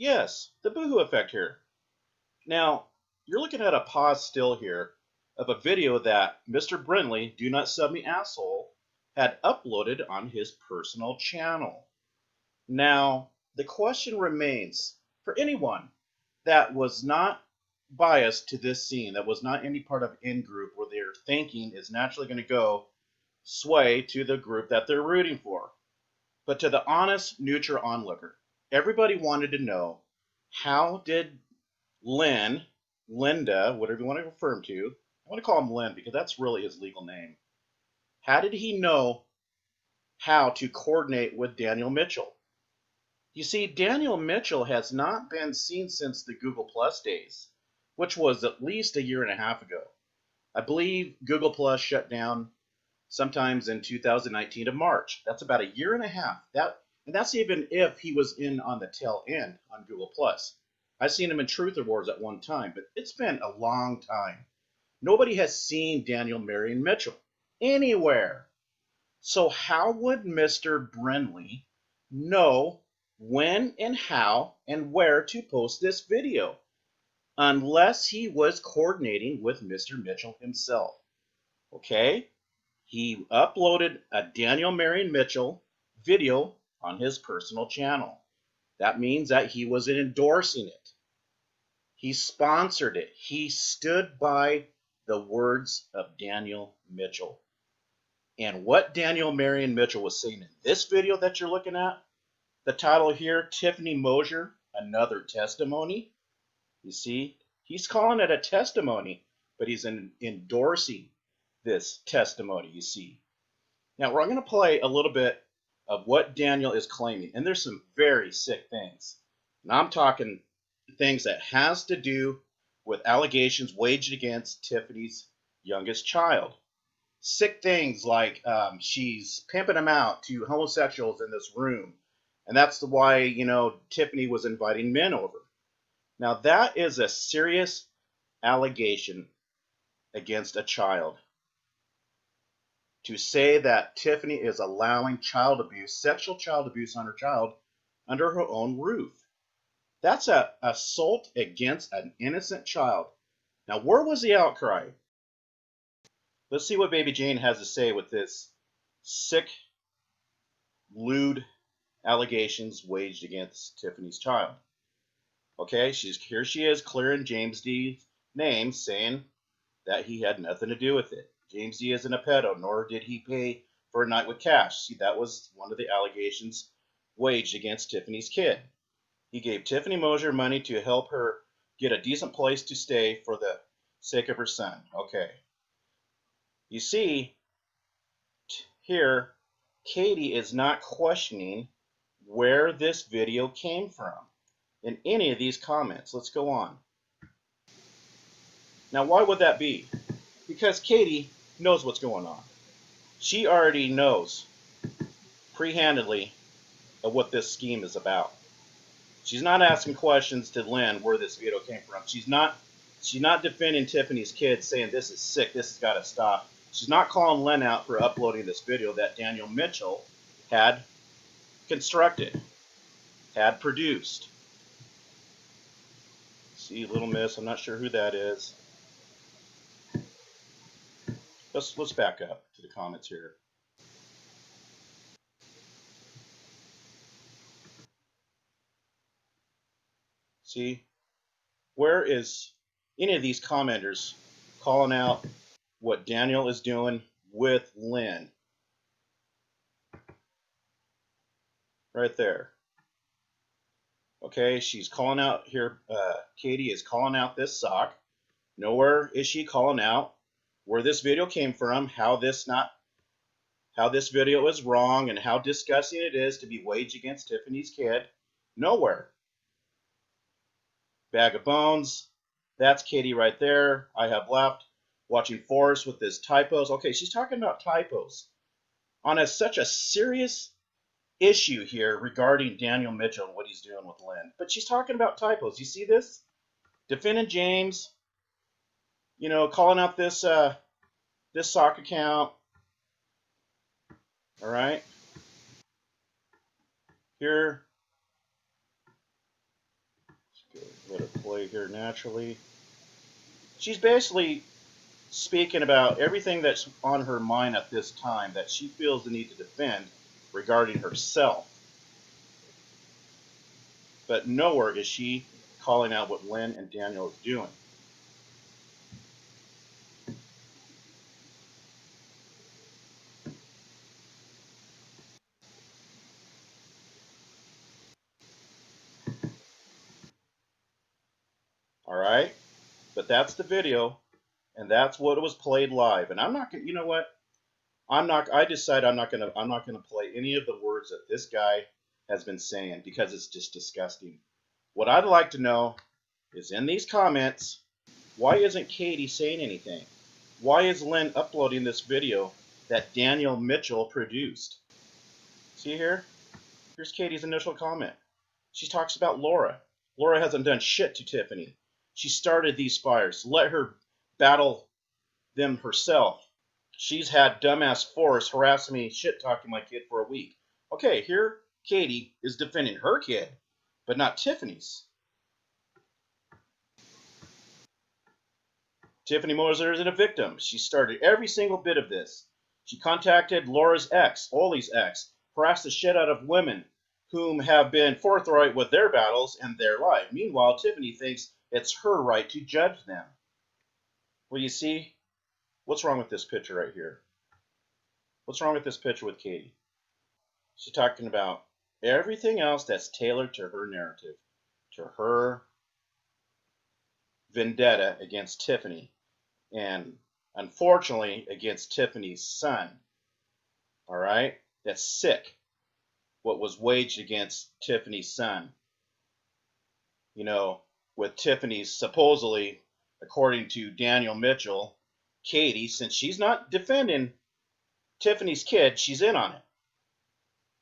Yes, the boohoo effect here. Now, you're looking at a pause still here of a video that Mr. Brinley, Do Not Sub Me Asshole, had uploaded on his personal channel. Now, the question remains for anyone that was not biased to this scene, that was not any part of in group where their thinking is naturally going to go sway to the group that they're rooting for. But to the honest, neutral onlooker, everybody wanted to know, how did Lynn, Linda, whatever you want to refer him to, I want to call him Lynn because that's really his legal name. How did he know how to coordinate with Daniel Mitchell? You see, Daniel Mitchell has not been seen since the Google Plus days, which was at least a year and a half ago. I believe Google Plus shut down sometimes in 2019 of March. That's about a year and a half. And that's even if he was in on the tail end on Google Plus. I've seen him in Truther Wars at one time, but it's been a long time. Nobody has seen Daniel Marion Mitchell anywhere. So how would Mr. Brinley know when and how and where to post this video unless he was coordinating with Mr. Mitchell himself? Okay? He uploaded a Daniel Marion Mitchell video on his personal channel. That means that he was endorsing it. He sponsored it. He stood by the words of Daniel Mitchell. And what Daniel Marion Mitchell was saying in this video that you're looking at, the title here, Tiffany Mosier, Another Testimony. You see, he's calling it a testimony, but he's endorsing this testimony, you see. Now, we're going to play a little bit of what Daniel is claiming, and there's some very sick things. Now, I'm talking things that has to do with allegations waged against Tiffany's youngest child. Sick things like she's pimping him out to homosexuals in this room, and that's why, you know, Tiffany was inviting men over. Now, that is a serious allegation against a child. To say that Tiffany is allowing child abuse, sexual child abuse on her child under her own roof. That's an assault against an innocent child. Now, where was the outcry? Let's see what Baby Jane has to say with this sick, lewd allegations waged against Tiffany's child. Okay, here she is clearing James D's name, saying that he had nothing to do with it. James D isn't a pedo, nor did he pay for a night with cash. See, that was one of the allegations waged against Tiffany's kid. He gave Tiffany Mosier money to help her get a decent place to stay for the sake of her son. Okay. You see, here, Katy is not questioning where this video came from in any of these comments. Let's go on. Now, why would that be? Because Katy knows what's going on. She already knows pre-handedly of what this scheme is about. She's not asking questions to Lynn where this video came from. She's not defending Tiffany's kid, saying this is sick, this has got to stop. She's not calling Lynn out for uploading this video that Daniel Mitchell had constructed, had produced. See, Little Miss, I'm not sure who that is. Let's back up to the comments here. See, where is any of these commenters calling out what Daniel is doing with Lynn? Right there. Okay, she's calling out here. Katy is calling out this sock. Nowhere is she calling out where this video came from, how this video is wrong, and how disgusting it is to be waged against Tiffany's kid. Nowhere. Bag of bones. That's Katy right there. I have left watching Forrest with his typos. Okay, she's talking about typos on such a serious issue here regarding Daniel Mitchell and what he's doing with Lynn. But she's talking about typos. You see this? Defendant James, you know, calling out this this sock account. All right. Here, play here naturally. She's basically speaking about everything that's on her mind at this time that she feels the need to defend regarding herself. But nowhere is she calling out what Lynn and Daniel is doing. All right? But that's the video, and that's what was played live. And I'm not gonna, you know what? I decide I'm not gonna play any of the words that this guy has been saying because it's just disgusting. What I'd like to know is in these comments, why isn't Katy saying anything? Why is Lynn uploading this video that Daniel Mitchell produced? See here? Here's Katy's initial comment. She talks about Laura. Laura hasn't done shit to Tiffany. She started these fires. Let her battle them herself. She's had dumbass Forrest harassing me, shit talking my kid for a week. Okay, here Katy is defending her kid, but not Tiffany's. Tiffany Moser isn't a victim. She started every single bit of this. She contacted Laura's ex, Ollie's ex, harassed the shit out of women whom have been forthright with their battles and their life. Meanwhile, Tiffany thinks it's her right to judge them. Well, you see, what's wrong with this picture right here? What's wrong with this picture with Katy? She's talking about everything else that's tailored to her narrative, to her vendetta against Tiffany, and unfortunately against Tiffany's son. All right? That's sick. What was waged against Tiffany's son. You know, with Tiffany's supposedly, according to Daniel Mitchell, Katy, since she's not defending Tiffany's kid, she's in on it.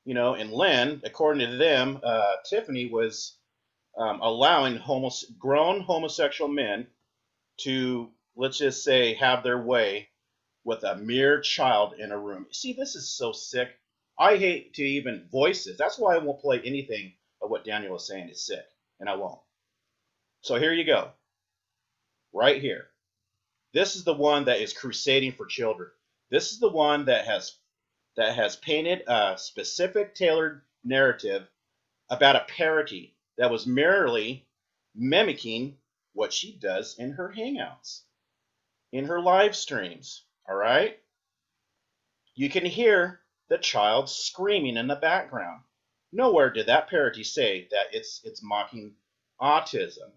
You know, and Lynn, according to them, Tiffany was allowing grown homosexual men to, let's just say, have their way with a mere child in a room. See, this is so sick. I hate to even voice this. That's why I won't play anything of what Daniel is saying. It's sick, and I won't. So here you go. Right here. This is the one that is crusading for children. This is the one that has painted a specific tailored narrative about a parody that was merely mimicking what she does in her hangouts, in her live streams. All right? You can hear the child screaming in the background. Nowhere did that parody say that it's mocking autism.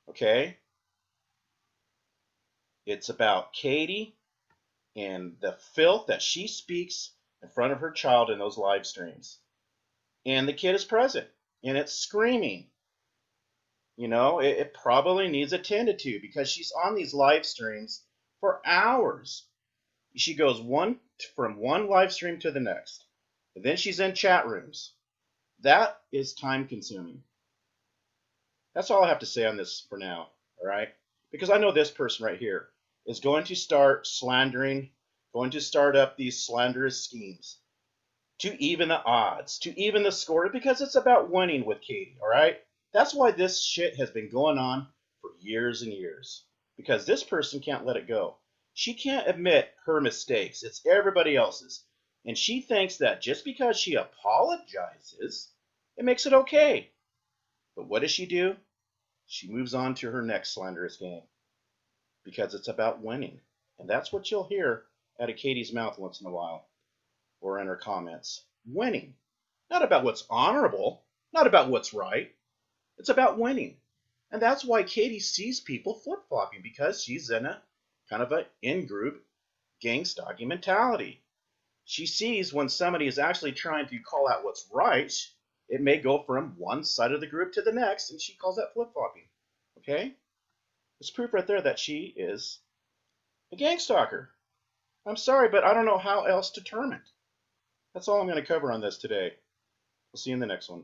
Okay? It's about Katy and the filth that she speaks in front of her child in those live streams. And the kid is present, and it's screaming. You know, it probably needs attended to because she's on these live streams for hours. She goes from one live stream to the next. And then she's in chat rooms. That is time consuming. That's all I have to say on this for now, all right? Because I know this person right here is going to start slandering, going to start up these slanderous schemes to even the odds, to even the score, because it's about winning with Katy, all right? That's why this shit has been going on for years and years, because this person can't let it go. She can't admit her mistakes. It's everybody else's. And she thinks that just because she apologizes, it makes it okay. But what does she do? She moves on to her next slanderous game, because it's about winning. And that's what you'll hear out of Katy's mouth once in a while, or in her comments. Winning. Not about what's honorable, not about what's right. It's about winning. And that's why Katy sees people flip-flopping, because she's in a kind of an in-group gang-stalking mentality. She sees when somebody is actually trying to call out what's right, it may go from one side of the group to the next, and she calls that flip-flopping. Okay? It's proof right there that she is a gang stalker. I'm sorry, but I don't know how else to term it. That's all I'm going to cover on this today. We'll see you in the next one.